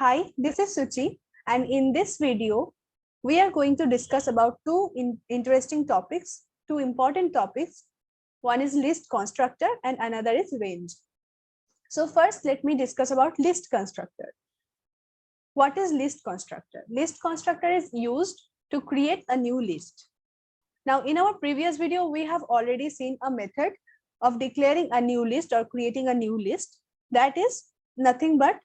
Hi, this is Suchi, and in this video, we are going to discuss about two interesting topics, two important topics. One is list constructor and another is range. So first, let me discuss about list constructor. What is list constructor? List constructor is used to create a new list. Now, in our previous video, we have already seen a method of declaring a new list or creating a new list. That is nothing but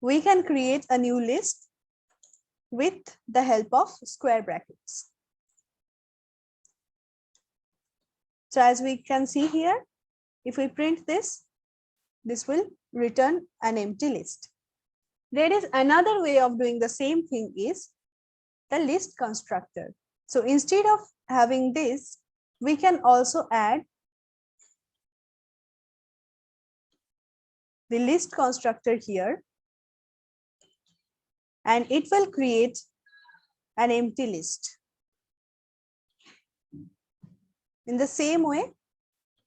we can create a new list with the help of square brackets. So as we can see here, if we print this, this will return an empty list. There is another way of doing the same thing is the list constructor. So instead of having this, we can also add the list constructor here, and it will create an empty list. In the same way,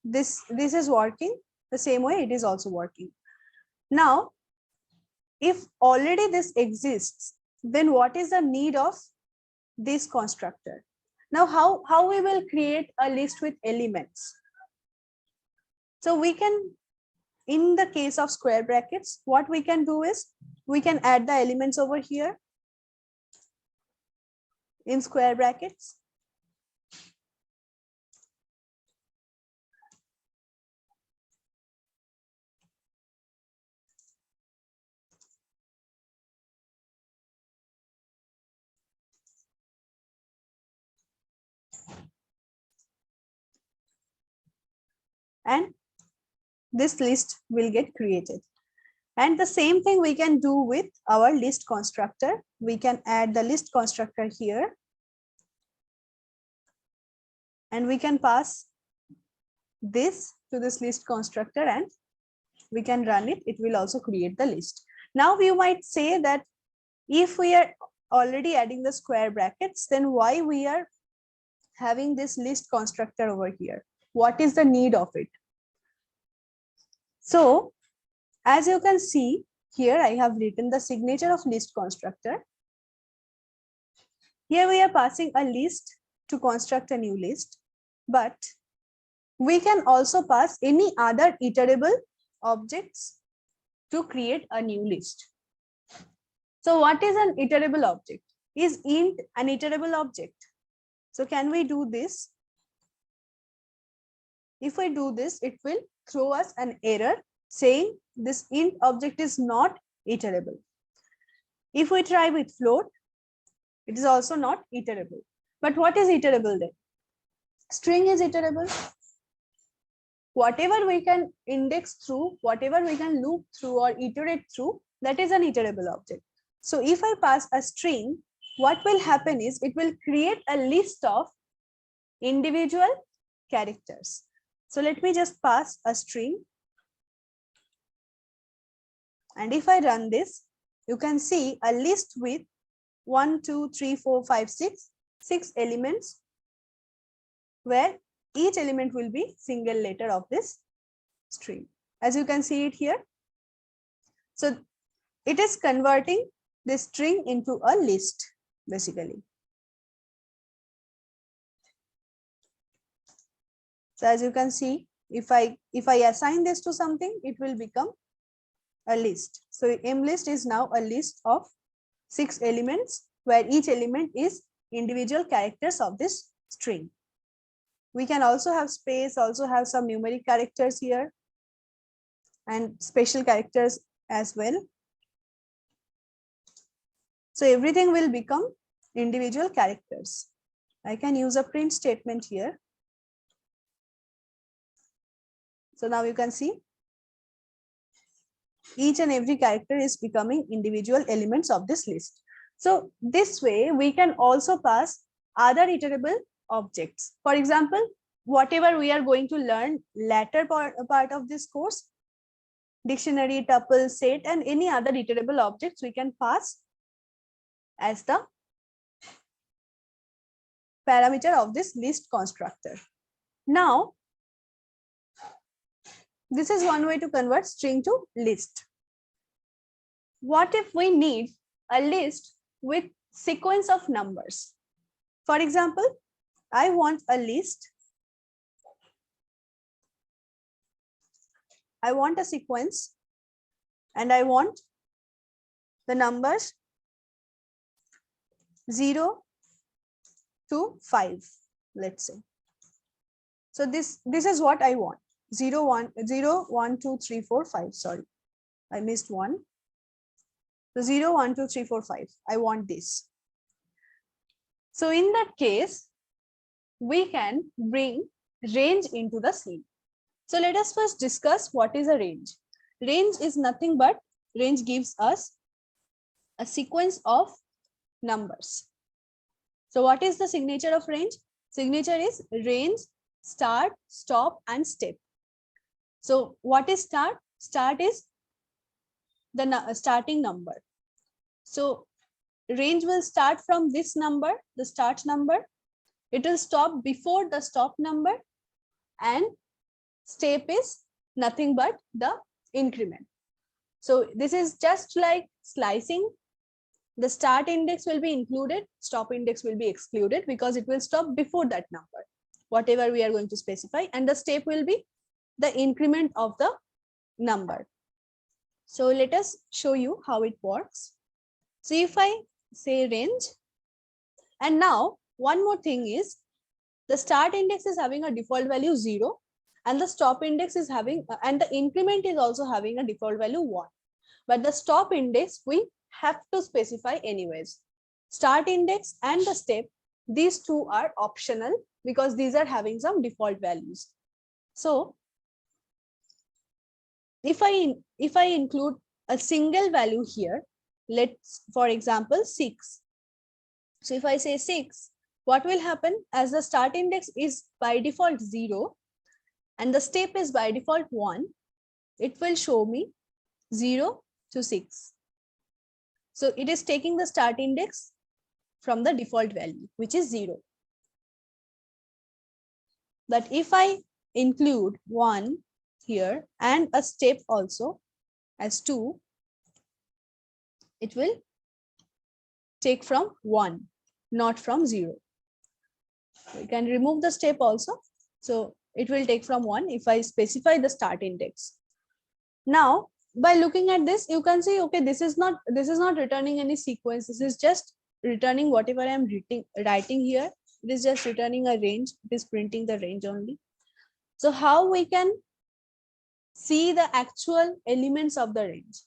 this is working, the same way it is also working. Now, if already this exists, then what is the need of this constructor? Now, how we will create a list with elements? So we can, in the case of square brackets, what we can do is we can add the elements over here in square brackets. And this list will get created. And the same thing we can do with our list constructor. We can add the list constructor here. And we can pass this to this list constructor and we can run it. It will also create the list. Now you might say that if we are already adding the square brackets, then why we are having this list constructor over here? What is the need of it? So as you can see here, I have written the signature of list constructor. Here we are passing a list to construct a new list, but we can also pass any other iterable objects to create a new list. So what is an iterable object? Is int an iterable object? So can we do this? If we do this, it will throw us an error saying this int object is not iterable. If we try with float, it is also not iterable. But what is iterable then? String is iterable. Whatever we can index through, whatever we can loop through or iterate through, that is an iterable object. So if I pass a string, what will happen is it will create a list of individual characters. So let me just pass a string. And if I run this, you can see a list with 1, 2, 3, 4, 5, 6 elements, where each element will be single letter of this string. As you can see it here. So it is converting this string into a list, basically. So as you can see, if I assign this to something, it will become a list. So mList is now a list of 6 elements, where each element is individual characters of this string. We can also have space, also have some numeric characters here and special characters as well. So everything will become individual characters. I can use a print statement here. So now you can see each and every character is becoming individual elements of this list. So this way we can also pass other iterable objects. For example, whatever we are going to learn later part of this course, dictionary, tuple, set, and any other iterable objects we can pass as the parameter of this list constructor. Now, this is one way to convert string to list. what if we need a list with sequence of numbers? For example, I want a list. I want a sequence and I want the numbers 0 to 5, let's say. So this is what I want. 0, 1, 0, 1, 2, 3, 4, 5. Sorry, I missed one. So 0, 1, 2, 3, 4, 5. I want this. So in that case, we can bring range into the scene. So let us first discuss what is a range. Range is nothing but range gives us a sequence of numbers. So what is the signature of range? Signature is range, start, stop, and step. So what is start? Start is the starting number. So range will start from this number, the start number. It will stop before the stop number, and step is nothing but the increment. So this is just like slicing. The start index will be included, stop index will be excluded because it will stop before that number, whatever we are going to specify, and the step will be the increment of the number. So let us show you how it works. So if I say range, and now one more thing is the start index is having a default value 0, and the stop index is having, and the increment is also having a default value 1. But the stop index we have to specify anyways. Start index and the step, these two are optional because these are having some default values. So if I include a single value here, let's, for example, 6. So if I say 6, what will happen? As the start index is by default 0 and the step is by default 1, it will show me 0 to 6. So it is taking the start index from the default value, which is 0. But if I include 1 here and a step also as 2, it will take from 1, not from 0. We can remove the step also. So it will take from 1 if I specify the start index. Now, by looking at this, you can see, okay, this is not returning any sequence. This is just returning whatever I am writing here. It is just returning a range. It is printing the range only. So how we can see the actual elements of the range?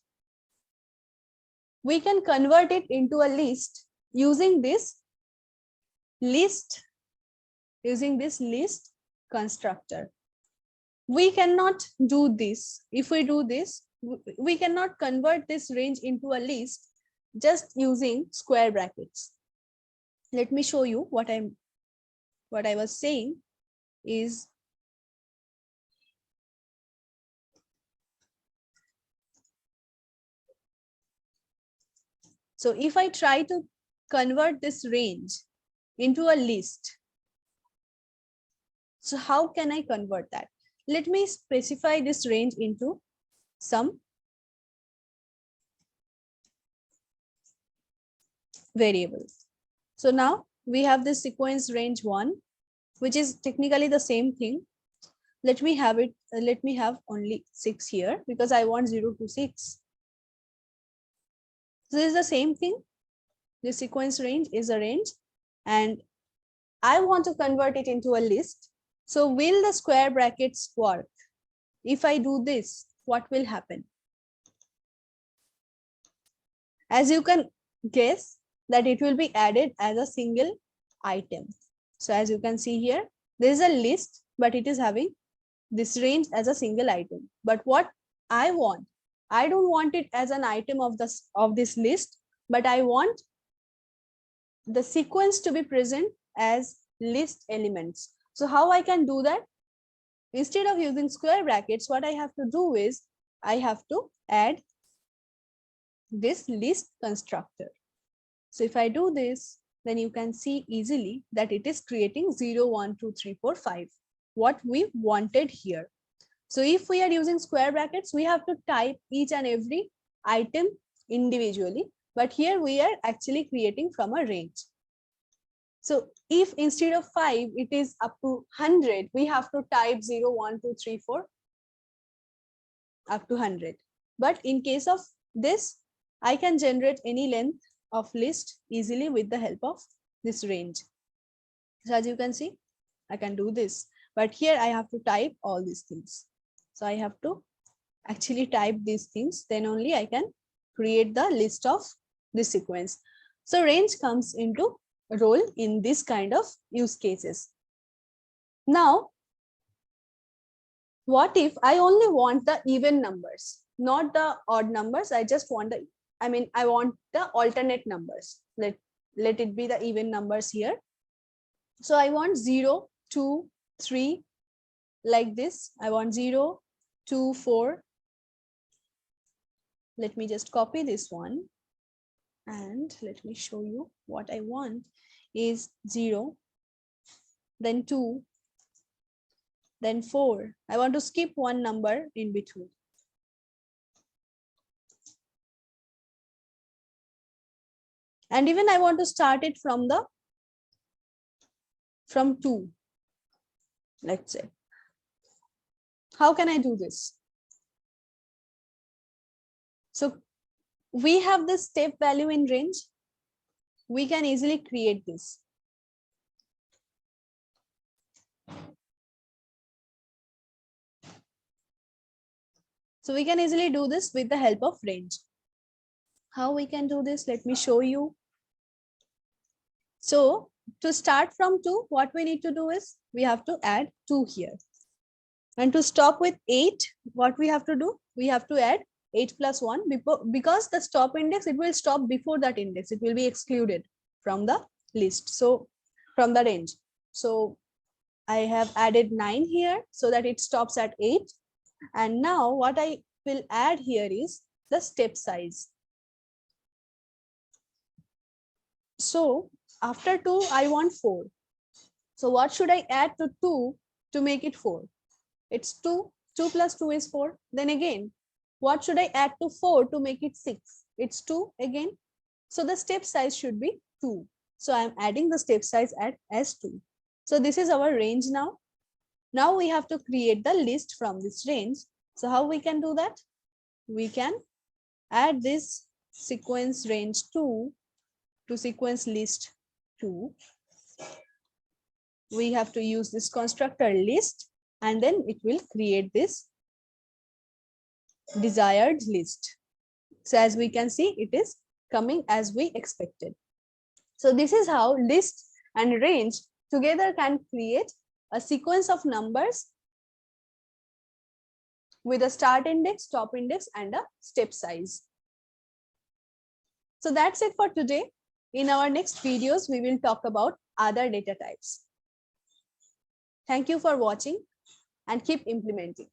We can convert it into a list using this list constructor. We cannot do this. If we do this, we cannot convert this range into a list just using square brackets. Let me show you what I was saying is, so if I try to convert this range into a list, so how can I convert that? Let me specify this range into some variables. So now we have this sequence range 1, which is technically the same thing. Let me have only 6 here because I want 0 to 6. So this is the same thing. The sequence range is a range and I want to convert it into a list. So will the square brackets work? If I do this, what will happen? As you can guess that it will be added as a single item. So as you can see here, there is a list, but it is having this range as a single item. But what I want, I don't want it as an item of this list, but I want the sequence to be present as list elements. So how I can do that? Instead of using square brackets, what I have to do is I have to add this list constructor. So if I do this, then you can see easily that it is creating 0, 1, 2, 3, 4, 5, what we wanted here. So if we are using square brackets, we have to type each and every item individually, but here we are actually creating from a range. So if instead of 5, it is up to 100, we have to type 0, 1, 2, 3, 4, up to 100. But in case of this, I can generate any length of list easily with the help of this range. So as you can see, I can do this, but here I have to type all these things. So I have to actually type these things, then only I can create the list of this sequence. So range comes into role in this kind of use cases. Now, what if I only want the even numbers, not the odd numbers? I just want the, I want the alternate numbers. Let it be the even numbers here. So I want 0, 2, 3, like this. I want 0, 2, 4. Let me just copy this one. And let me show you what I want is 0, then 2, then 4. I want to skip one number in between. And even I want to start it from 2, let's say. How can I do this? So we have this step value in range. We can easily create this. So we can easily do this with the help of range. How we can do this? Let me show you. So to start from 2, what we need to do is we have to add 2 here. And to stop with 8, what we have to do? We have to add 8 plus 1 because the stop index, it will stop before that index. It will be excluded from the list. So from the range. So I have added 9 here so that it stops at 8. And now what I will add here is the step size. So after 2, I want 4. So what should I add to 2 to make it 4? It's 2. 2 plus 2 is 4. Then again, what should I add to 4 to make it 6? It's 2 again. So the step size should be 2. So I'm adding the step size as 2. So this is our range now. Now we have to create the list from this range. So how we can do that? We can add this sequence range 2 to sequence list 2. We have to use this constructor list, and then it will create this desired list. So as we can see, it is coming as we expected. So this is how list and range together can create a sequence of numbers with a start index, stop index, and a step size. So that's it for today. In our next videos, we will talk about other data types. Thank you for watching and keep implementing.